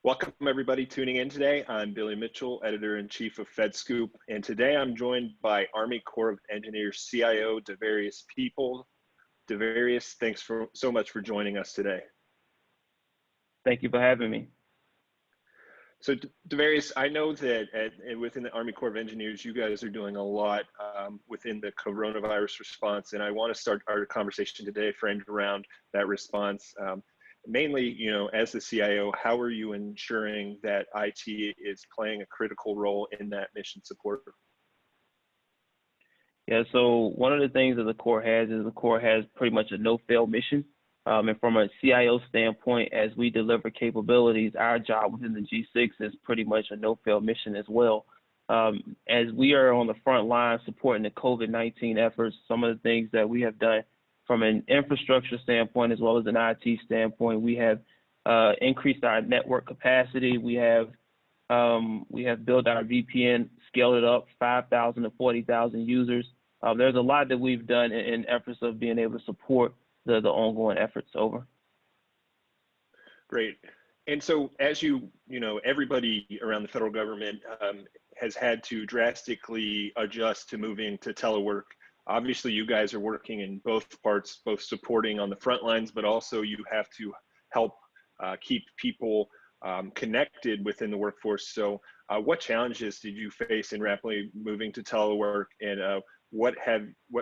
Welcome everybody tuning in today. I'm Billy Mitchell, Editor-in-Chief of FedScoop, and today I'm joined by Army Corps of Engineers CIO Dovarius people. Dovarius, thanks so much for joining us today. Thank you for having me. So Dovarius, I know that within the Army Corps of Engineers, you guys are doing a lot within the coronavirus response, and I want to start our conversation today framed around that response. Mainly, as the CIO, how are you ensuring that IT is playing a critical role in that mission support? Yeah, so one of the things that the Corps has is the Corps has pretty much a no-fail mission. And from a CIO standpoint, as we deliver capabilities, our job within the G6 is pretty much a no-fail mission as well. As we are on the front line supporting the COVID-19 efforts, some of the things that we have done from an infrastructure standpoint as well as an IT standpoint, we have increased our network capacity. We have built our VPN, scaled it up 5,000 to 40,000 users. There's a lot that we've done in efforts of being able to support the ongoing efforts. Over. Great. And so as everybody around the federal government has had to drastically adjust to moving to telework. Obviously, you guys are working in both parts, both supporting on the front lines, but also you have to help keep people connected within the workforce. So what challenges did you face in rapidly moving to telework, and what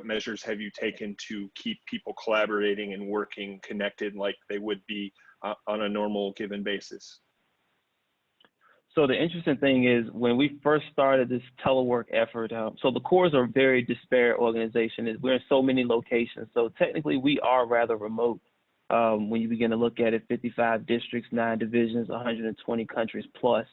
measures have you taken to keep people collaborating and working connected like they would be on a normal given basis? So the interesting thing is when we first started this telework effort, so the Corps are a very disparate organization. We're in so many locations. So technically we are rather remote when you begin to look at it, 55 districts, 9 divisions, 120 countries plus.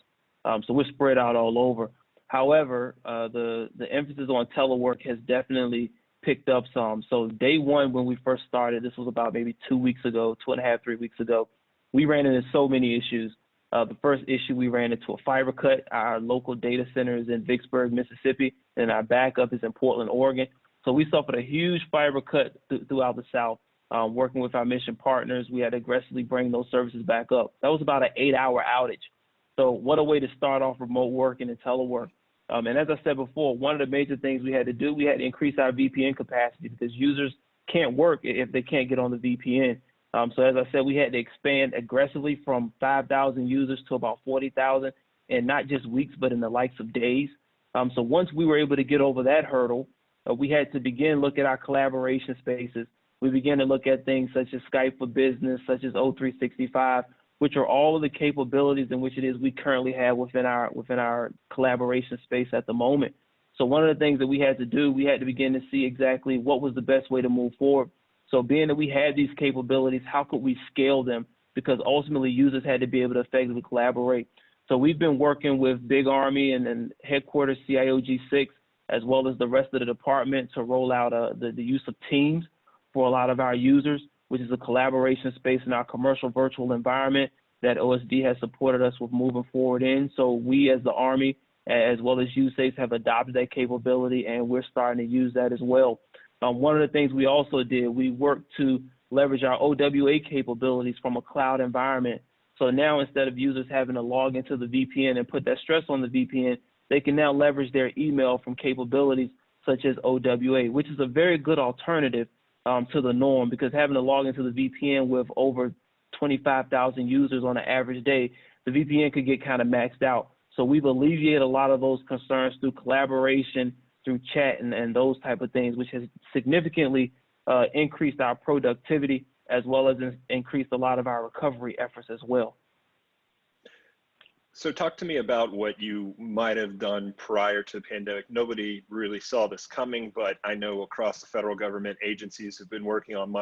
So we're spread out all over. However, the emphasis on telework has definitely picked up some. So day one, when we first started, this was about maybe 2 weeks ago, 2.5, 3 weeks ago, we ran into so many issues. The first issue, we ran into a fiber cut. Our local data center is in Vicksburg, Mississippi, and our backup is in Portland, Oregon. So we suffered a huge fiber cut throughout the South. Working with our mission partners, we had to aggressively bring those services back up. That was about an 8-hour outage. So what a way to start off remote working and telework. And as I said before, one of the major things we had to do, we had to increase our VPN capacity because users can't work if they can't get on the VPN. So as I said, we had to expand aggressively from 5,000 users to about 40,000 in not just weeks, but in the likes of days. So once we were able to get over that hurdle, we had to begin look at our collaboration spaces. We began to look at things such as Skype for Business, such as O365, which are all of the capabilities in which it is we currently have within our collaboration space at the moment. So one of the things that we had to do, we had to begin to see exactly what was the best way to move forward. So being that we had these capabilities, how could we scale them? Because ultimately users had to be able to effectively collaborate. So we've been working with Big Army and headquarters CIO G6, as well as the rest of the department to roll out the use of Teams for a lot of our users, which is a collaboration space in our commercial virtual environment that OSD has supported us with moving forward in. So we as the Army, as well as USACE, have adopted that capability, and we're starting to use that as well. One of the things we also did, we worked to leverage our OWA capabilities from a cloud environment. So now instead of users having to log into the VPN and put that stress on the VPN, they can now leverage their email from capabilities such as OWA, which is a very good alternative to the norm, because having to log into the VPN with over 25,000 users on an average day, the VPN could get kind of maxed out. So we've alleviated a lot of those concerns through collaboration, through chat and those type of things, which has significantly increased our productivity as well as increased a lot of our recovery efforts as well. So talk to me about what you might have done prior to the pandemic. Nobody really saw this coming, but I know across the federal government, agencies have been working on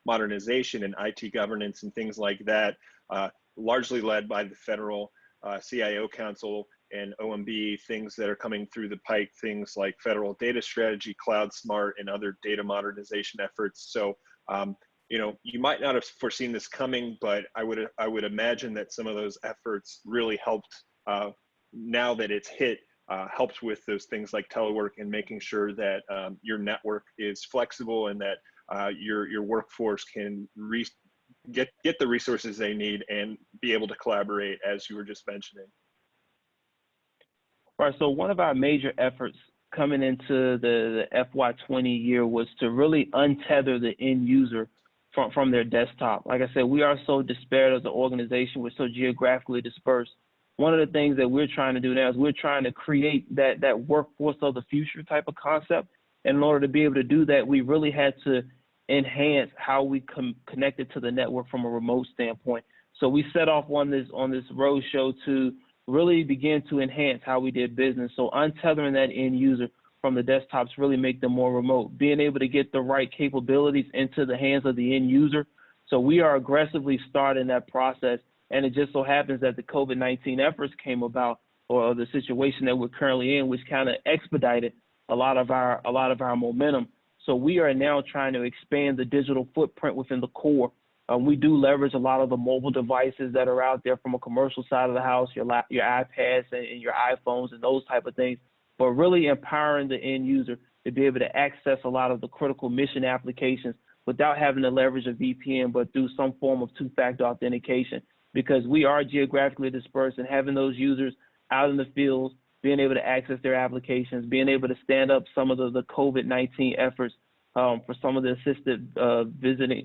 modernization and IT governance and things like that, largely led by the federal CIO Council and OMB, things that are coming through the pike, things like federal data strategy, cloud smart, and other data modernization efforts. So, you might not have foreseen this coming, but I would imagine that some of those efforts really helped now that it's hit, helped with those things like telework and making sure that your network is flexible and that your workforce can get the resources they need and be able to collaborate, as you were just mentioning. Right. So one of our major efforts coming into the FY20 year was to really untether the end user from their desktop. Like I said, we are so disparate as an organization. We're so geographically dispersed. One of the things that we're trying to do now is we're trying to create that workforce of the future type of concept. And in order to be able to do that, we really had to enhance how we connected to the network from a remote standpoint. So we set off on this roadshow to really begin to enhance how we did business. So untethering that end user from the desktops really make them more remote, being able to get the right capabilities into the hands of the end user. So we are aggressively starting that process. And it just so happens that the COVID-19 efforts came about, or the situation that we're currently in, which kind of expedited a lot of our momentum. So we are now trying to expand the digital footprint within the core. We do leverage a lot of the mobile devices that are out there from a commercial side of the house, your iPads and your iPhones and those type of things, but really empowering the end user to be able to access a lot of the critical mission applications without having to leverage a VPN, but through some form of two-factor authentication, because we are geographically dispersed, and having those users out in the field, being able to access their applications, being able to stand up some of the COVID-19 efforts for some of the assisted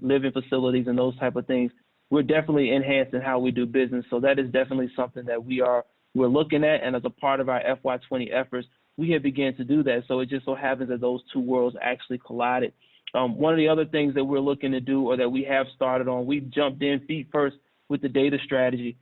living facilities and those type of things. We're definitely enhancing how we do business. So that is definitely something that we're looking at. And as a part of our FY20 efforts, we have begun to do that. So it just so happens that those two worlds actually collided. One of the other things that we're looking to do, or that we have started on, we've jumped in feet first with the data strategy,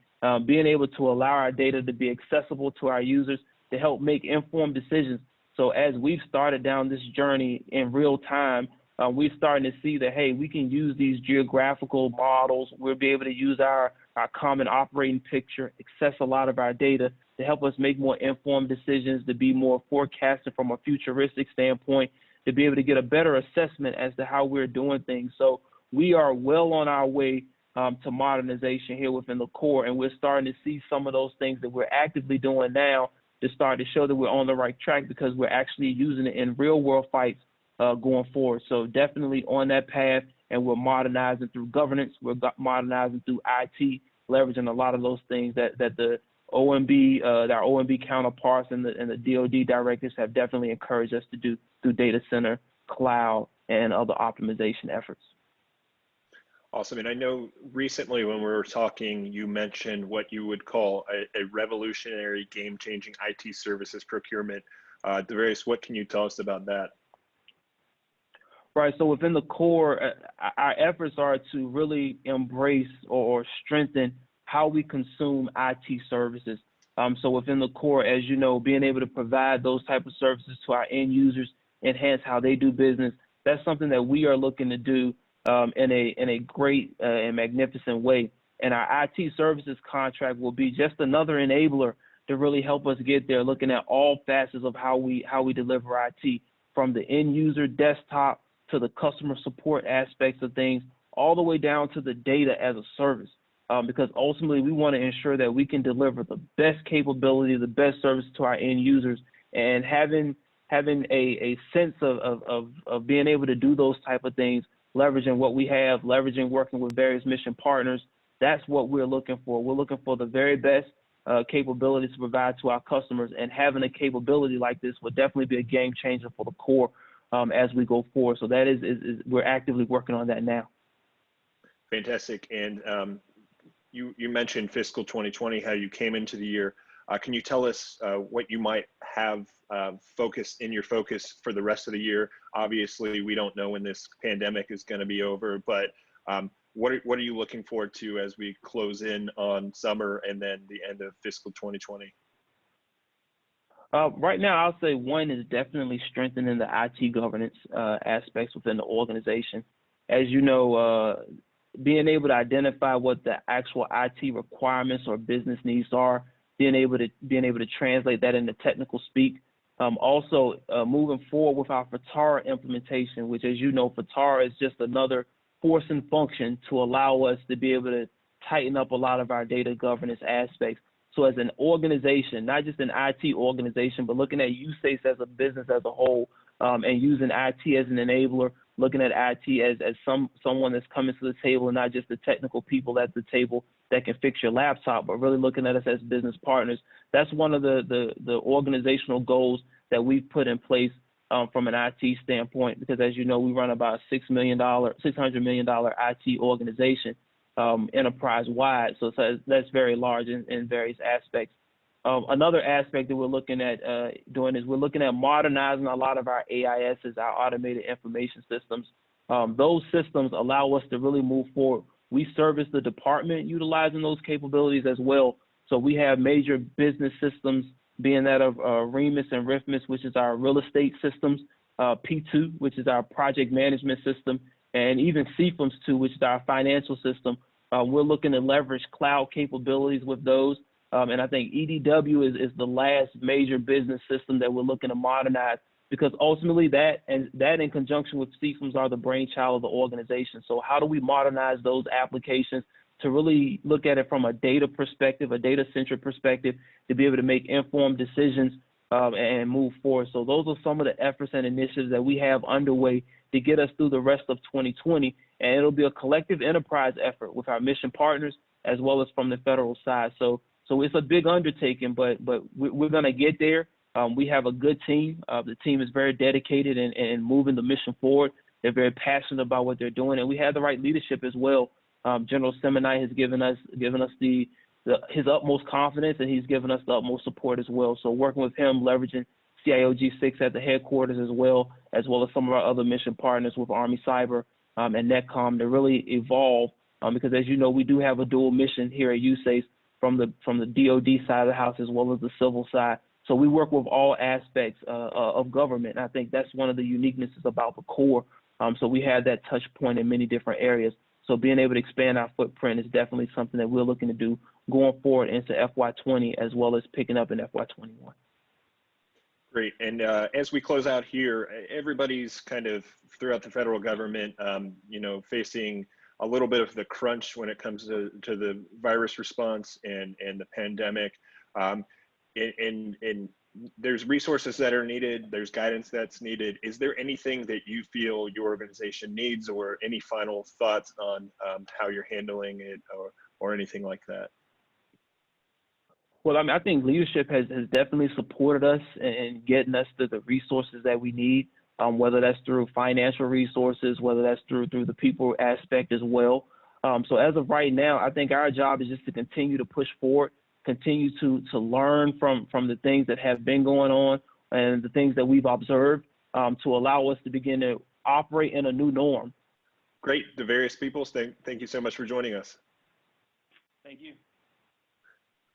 being able to allow our data to be accessible to our users to help make informed decisions. So as we've started down this journey in real time, we're starting to see that, hey, we can use these geographical models. We'll be able to use our common operating picture, access a lot of our data to help us make more informed decisions, to be more forecasted from a futuristic standpoint, to be able to get a better assessment as to how we're doing things. So we are well on our way to modernization here within the core, and we're starting to see some of those things that we're actively doing now to start to show that we're on the right track, because we're actually using it in real world fights going forward. So definitely on that path, and we're modernizing through governance, we're modernizing through IT, leveraging a lot of those things that the OMB, our OMB counterparts and the DoD directives have definitely encouraged us to do through data center, cloud, and other optimization efforts. Awesome. And I know recently when we were talking, you mentioned what you would call a revolutionary, game-changing IT services procurement. Dovarius, what can you tell us about that? Right. So within the core, our efforts are to really embrace or strengthen how we consume IT services. So within the core, as you know, being able to provide those type of services to our end users, enhance how they do business, that's something that we are looking to do in a great and magnificent way. And our IT services contract will be just another enabler to really help us get there, looking at all facets of how we deliver IT, from the end user desktop to the customer support aspects of things, all the way down to the data as a service. Because ultimately we want to ensure that we can deliver the best capability, the best service to our end users, and having a sense of being able to do those type of things, leveraging what we have, leveraging working with various mission partners. That's what we're looking for. We're looking for the very best capabilities to provide to our customers, and having a capability like this will definitely be a game changer for the core as we go forward. So that is we're actively working on that now. Fantastic. And you mentioned fiscal 2020, how you came into the year. Can you tell us what you might have focus for the rest of the year? Obviously, we don't know when this pandemic is going to be over, but what are you looking forward to as we close in on summer and then the end of fiscal 2020? Right now, I'll say one is definitely strengthening the IT governance aspects within the organization. As you know, being able to identify what the actual IT requirements or business needs are, being able to translate that into technical speak. Also, moving forward with our FATARA implementation, which, as you know, FATARA is just another force and function to allow us to be able to tighten up a lot of our data governance aspects. So as an organization, not just an IT organization, but looking at USACE as a business as a whole, and using IT as an enabler, looking at IT as someone that's coming to the table, and not just the technical people at the table that can fix your laptop, but really looking at us as business partners. That's one of the organizational goals that we've put in place from an IT standpoint, because as you know, we run about a $600 million IT organization enterprise-wide. So that's very large in various aspects. Another aspect that we're looking at doing is we're looking at modernizing a lot of our AISs, our automated information systems. Those systems allow us to really move forward. We service the department utilizing those capabilities as well. So we have major business systems, being that of REMIS and RIFMIS, which is our real estate systems, P2, which is our project management system, and even CFMS 2, which is our financial system. We're looking to leverage cloud capabilities with those. And I think EDW is the last major business system that we're looking to modernize, because ultimately that in conjunction with CFMS are the brainchild of the organization. So how do we modernize those applications to really look at it from a data perspective, a data-centric perspective, to be able to make informed decisions and move forward. So those are some of the efforts and initiatives that we have underway to get us through the rest of 2020. And it'll be a collective enterprise effort with our mission partners as well as from the federal side. So it's a big undertaking, but we're going to get there. We have a good team. The team is very dedicated in moving the mission forward. They're very passionate about what they're doing, and we have the right leadership as well. General Seminite has given us his utmost confidence, and he's given us the utmost support as well. So working with him, leveraging CIO G6 at the headquarters as well as some of our other mission partners with Army Cyber and NetCom to really evolve, because as you know, we do have a dual mission here at USACE from the DoD side of the house as well as the civil side. So we work with all aspects of government. And I think that's one of the uniquenesses about the Corps. So we have that touch point in many different areas. So being able to expand our footprint is definitely something that we're looking to do going forward into FY20 as well as picking up in FY21. Great. And as we close out here, everybody's kind of throughout the federal government, facing a little bit of the crunch when it comes to the virus response and the pandemic. And there's resources that are needed, there's guidance that's needed. Is there anything that you feel your organization needs, or any final thoughts on how you're handling it or anything like that? Well, I think leadership has definitely supported us in getting us to the resources that we need, whether that's through financial resources, whether that's through the people aspect as well. So as of right now, I think our job is just to continue to push forward, continue to learn from the things that have been going on and the things that we've observed to allow us to begin to operate in a new norm. Great. Dovarius Peoples, thank you so much for joining us. Thank you.